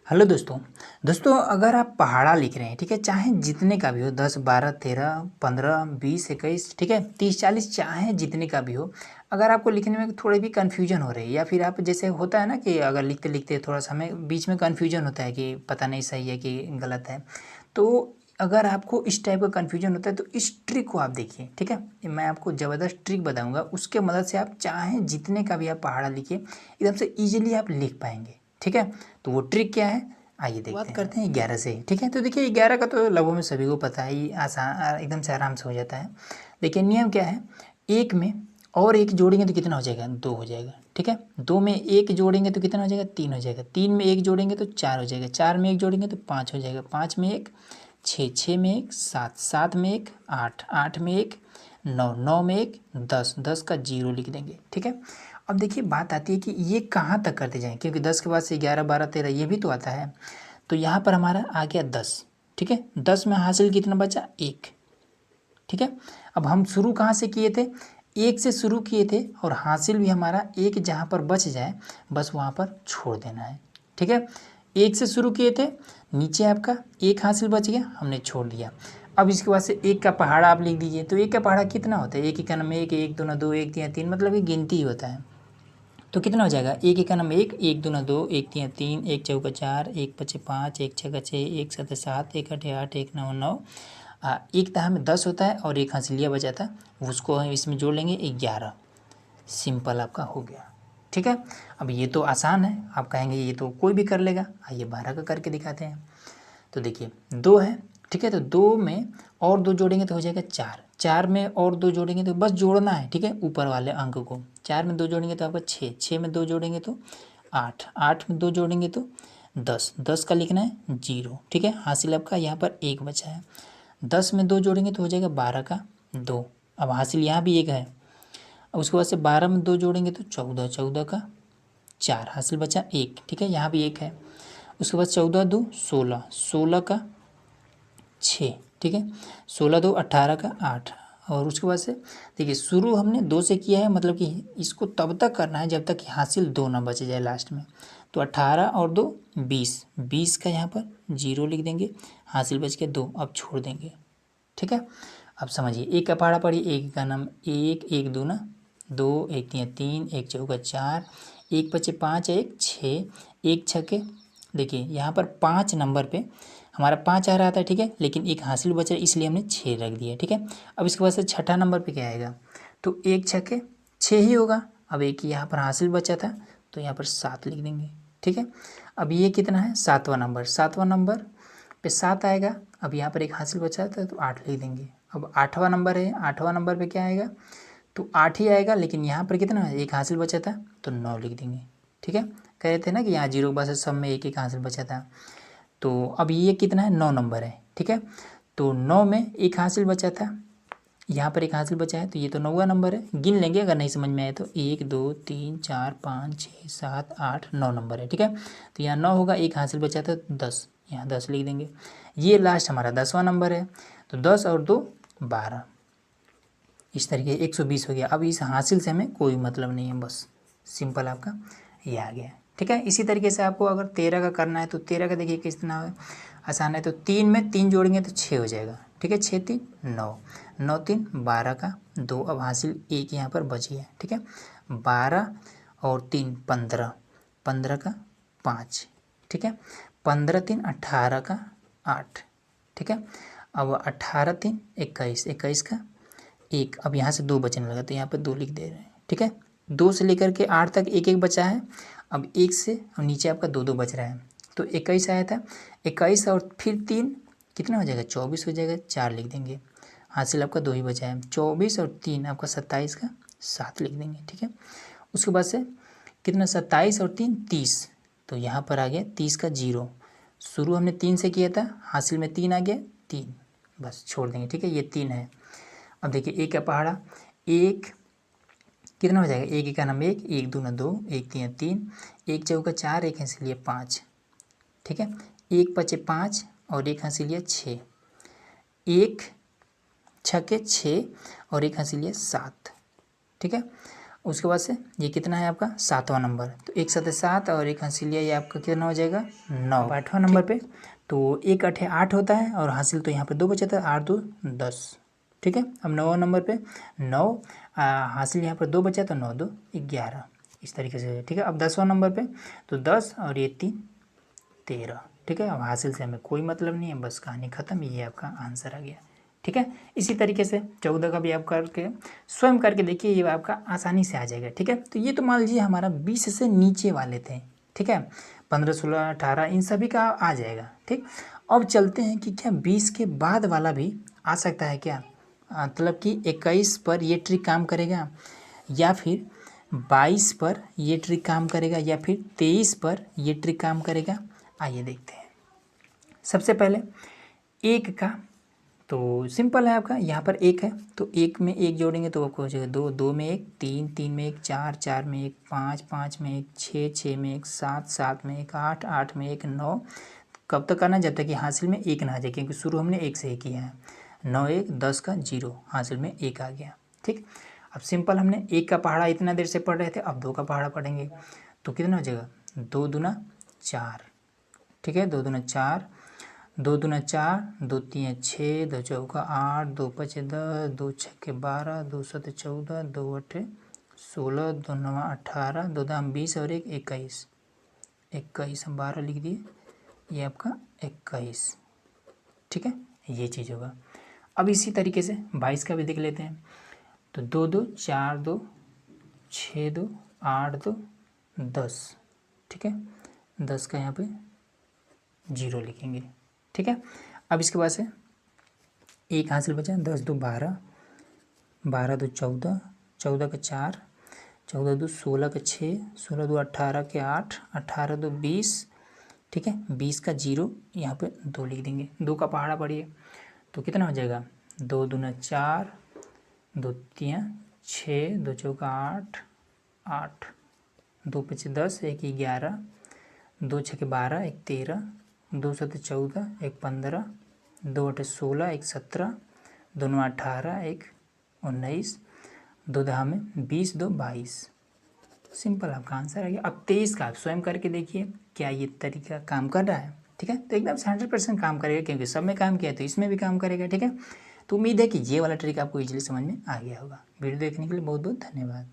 Hello दोस्तों। दोस्तों अगर आप पहाड़ा लिख रहे हैं, ठीक है, चाहे जितने का भी हो, 10 12 13 15 20 21, ठीक है, 30 40, चाहे जितने का भी हो, अगर आपको लिखने में थोड़ी भी कन्फ्यूजन हो रही है या फिर आप जैसे होता है ना कि अगर लिखते लिखते थोड़ा सा हमें बीच में कन्फ्यूजन होता है कि पता नहीं सही है कि गलत है, तो अगर आपको इस टाइप का कन्फ्यूजन होता है तो इस ट्रिक को आप देखिए, ठीक है। मैं आपको ज़बरदस्त ट्रिक बताऊंगा, उसके मदद से आप चाहे जितने का भी आप पहाड़ा लिखिए एकदम से ईजिली आप लिख पाएंगे, ठीक है। तो वो ट्रिक क्या है, आइए देखते हैं। बात करते हैं 11 से, ठीक है। तो देखिए 11 का तो लगभग में सभी को पता है, ये आसान एकदम से आराम से हो जाता है। देखिए नियम क्या है, एक में और एक जोड़ेंगे तो कितना हो जाएगा, 2 हो जाएगा, ठीक है। 2 में एक जोड़ेंगे तो कितना हो जाएगा, 3 हो जाएगा। 3 में एक जोड़ेंगे तो 4 हो जाएगा। 4 में एक जोड़ेंगे तो 5 हो जाएगा। 5 में एक 6, 6 में एक 7, 7 में एक 8, 8 में एक 9, 9 में एक 10, 10 का 0 लिख देंगे, ठीक है। अब देखिए बात आती है कि ये कहाँ तक करते जाएँ, क्योंकि 10 के बाद से 11 12 13 ये भी तो आता है। तो यहाँ पर हमारा आ गया 10, ठीक है। 10 में हासिल कितना बचा, 1, ठीक है। अब हम शुरू कहाँ से किए थे, 1 से शुरू किए थे, और हासिल भी हमारा 1 जहाँ पर बच जाए बस वहाँ पर छोड़ देना है, ठीक है। 1 से शुरू किए थे, नीचे आपका 1 हासिल बच गया, हमने छोड़ दिया। अब इसके बाद से 1 का पहाड़ा आप लिख दीजिए। तो 1 का पहाड़ा कितना होता है, 1 1 में 1, 1 2 2, 1 3 3, मतलब ये गिनती ही होता है। तो कितना हो जाएगा, 1 1 1, 1 2 2, 1 3 3, 1 4 4, 1 5 5, 1 6 6, 1 7 7, 1 8 8, 1 9 9। एक तह में 10 होता है और एक हासिलिया बचा था, उसको हम इसमें जोड़ लेंगे 11। सिंपल आपका हो गया, ठीक है। अब ये तो आसान है, आप कहेंगे ये तो कोई भी कर लेगा, आइए 12 का करके दिखाते हैं। तो देखिए 2 है, ठीक है। तो 2 में और 2 जोड़ेंगे तो हो जाएगा 4, 4 में और 2 जोड़ेंगे तो बस जोड़ना है, ठीक है, ऊपर वाले अंक को। 4 में 2 जोड़ेंगे तो आपका 6, 6 में 2 जोड़ेंगे तो 8, 8 में 2 जोड़ेंगे तो 10, 10 का लिखना है 0, ठीक है। हासिल आपका यहाँ पर 1 बचा है। 10 में 2 जोड़ेंगे तो हो जाएगा 12 का 2। अब हासिल यहाँ भी 1 है। अब उसके बाद से 12 में 2 जोड़ेंगे तो 14, 14 का 4, हासिल बचा 1, ठीक है, यहाँ भी 1 है। उसके बाद 14 2 16, 16 का 6, ठीक है। 16 2 18 का 8। और उसके बाद से देखिए शुरू हमने 2 से किया है, मतलब कि इसको तब तक करना है जब तक कि हासिल 2 ना बच जाए लास्ट में। तो 18 और 2 20, 20 का यहाँ पर 0 लिख देंगे, हासिल बच के 2, अब छोड़ देंगे, ठीक है। अब समझिए 1 का पहाड़ा पढ़िए, 1 का नाम 1, 1 दूना 2, 1 3 3, 1 चौका 4, 1 पचे 5, 1 6, 1 छके, देखिए यहाँ पर 5 नंबर पे हमारा 5 आ रहा था, ठीक है, लेकिन एक हासिल बच रहा है इसलिए हमने 6 रख दिया, ठीक है। अब इसके बाद से छठा नंबर पे क्या आएगा, तो 1 छके 6 ही होगा। अब एक यहाँ पर हासिल बचा था तो यहाँ पर 7 लिख देंगे, ठीक है। अब ये कितना है, 7वां नंबर, 7वां नंबर पे 7 आएगा। अब यहाँ पर एक हासिल बचा था तो 8 लिख देंगे। अब 8वां नंबर है, 8वां नंबर पे क्या आएगा, तो 8 ही आएगा, लेकिन यहाँ पर कितना है, एक हासिल बचा था तो 9 लिख देंगे, ठीक है। कह रहे थे ना कि यहाँ 0 के बाद से सब में एक एक हासिल बचा था। तो अब ये कितना है, 9 नंबर है, ठीक है। तो 9 में एक हासिल बचा था, यहाँ पर एक हासिल बचा है, तो ये तो 9वां नंबर है। गिन लेंगे अगर नहीं समझ में आए तो, 1 2 3 4 5 6 7 8 9 नंबर है, ठीक है। तो यहाँ 9 होगा, एक हासिल बचा था 10, यहाँ 10 लिख देंगे। ये लास्ट हमारा 10वां नंबर है, तो 10 और 2 12, इस तरीके 120 हो गया। अब इस हासिल से हमें कोई मतलब नहीं है, बस सिंपल आपका ये आ गया, ठीक है। इसी तरीके से आपको अगर 13 का करना है तो 13 का देखिए कितना आसान है। तो 3 में 3 जोड़ेंगे तो 6 हो जाएगा, ठीक है। 6 3 9, 9 3 12 का 2, अब हासिल 1 यहाँ पर बच गया, ठीक है। 12 और 3 15, 15 का 5, ठीक है। 15 3 18 का 8, ठीक है। अब 18 3 21, 21 का 1, अब यहाँ से 2 बचने लगा तो यहाँ पर 2 लिख दे रहे हैं, ठीक है। 2 से लेकर के 8 तक 1 1 बचा है। अब 1 से और नीचे आपका 2 2 बच रहा है, तो 21 आया था। 21 और फिर 3 कितना हो जाएगा, 24 हो जाएगा, 4 लिख देंगे। हासिल आपका 2 ही बचा है, 24 और 3 आपका 27 का 7 लिख देंगे, ठीक है। उसके बाद से कितना, 27 और 3 30, तो यहाँ पर आ गया 30 का 0। शुरू हमने 3 से किया था, हासिल में 3 आ गया, 3 बस छोड़ देंगे, ठीक है। ये 3 है। अब देखिए 1 का पहाड़ा, 1 कितना हो जाएगा, 1 का नाम 1, 1 दूना 2, 1 3 3, 1 चौका 4, 1 हंसिलिया 5, ठीक है। 1 पचे 5 और 1 हंसिलिया 6, 1 छके 6 और 1 हंसिलिया 7, ठीक है। उसके बाद से ये कितना है आपका 7वां नंबर, तो 1 7 7 और 1 हासिल ये आपका कितना हो जाएगा 9। 8वां नंबर पे तो 1 8 8 होता है और हासिल तो यहाँ पे 2 बचा था, 8 2 10। ठीक है, अब 9वां नंबर पे 9 हासिल यहाँ पर 2 बचा तो 9 2 11, इस तरीके से। ठीक है, अब 10वां नंबर पे तो 10 और ये 3 13। ठीक है, अब हासिल से हमें कोई मतलब नहीं है, बस कहानी ख़त्म, ये आपका आंसर आ गया। ठीक है, इसी तरीके से 14 का भी आप करके स्वयं करके देखिए, ये आपका आसानी से आ जाएगा। ठीक है, तो ये तो मान लीजिए हमारा 20 से नीचे वाले थे। ठीक है, 15 16 18 इन सभी का आ जाएगा। ठीक, अब चलते हैं कि क्या 20 के बाद वाला भी आ सकता है क्या, मतलब कि 21 पर ये ट्रिक काम करेगा या फिर 22 पर ये ट्रिक काम करेगा या फिर 23 पर ये ट्रिक काम करेगा। आइए देखते हैं। सबसे पहले एक का तो सिंपल है, आपका यहाँ पर एक है तो एक में एक जोड़ेंगे तो आपको हो जाएगा 2, 2 में एक 3, 3 में एक 4, 4 में एक 5, 5 में एक 6, 6 में एक 7, 7 में एक 8, 8 में एक 9। कब तक करना, जब तक कि हासिल में एक ना आ जाए, क्योंकि शुरू हमने एक से ही किया है। 9 1 10 का 0, हासिल में एक आ गया। ठीक, अब सिंपल हमने एक का पहाड़ा इतना देर से पढ़ रहे थे, अब 2 का पहाड़ा पढ़ेंगे तो कितना हो जाएगा 2 दूना 4। ठीक है, 2 दूना 4, 2 दूना 4, 2 3 6, 2 चौका 8, 2 5 10, 2 छक्के 12, 2 7 14, 2 8 16, 2 9 18, 2 दाम 20 और 1 21। 21 हम 12 लिख दिए, ये आपका 21। ठीक है, ये चीज़ होगा। अब इसी तरीके से 22 का भी देख लेते हैं, तो 2 2 4 2 6 2 8 2 10। ठीक है, 10 का यहाँ पे 0 लिखेंगे। ठीक है, अब इसके बाद से एक हासिल बचा, 10 2 12, 12 2 14, 14 का 4, 14 2 16 का 6, 16 2 18 के 8, 18 2 20। ठीक है, 20 का 0 यहाँ पे 2 लिख देंगे। 2 का पहाड़ा पढ़िए तो कितना हो जाएगा 2 दूना 4, 2 3 6, 2 चौका 8, 8, 2 5 10, 1 11, 2 छक्के 12, 1 13, 2 7 14, 1 15, 2 8 16, 1 17, 2 9 18, 1 19, 2 दहा में 20, 2 22। सिंपल आपका आंसर आ गया। अब 23 का आप स्वयं करके देखिए क्या ये तरीका काम कर रहा है। ठीक है, तो एकदम से 100% काम करेगा, क्योंकि सब में काम किया तो इसमें भी काम करेगा। ठीक है, तो उम्मीद है कि ये वाला ट्रिक आपको इजीली समझ में आ गया होगा। वीडियो देखने के लिए बहुत बहुत धन्यवाद।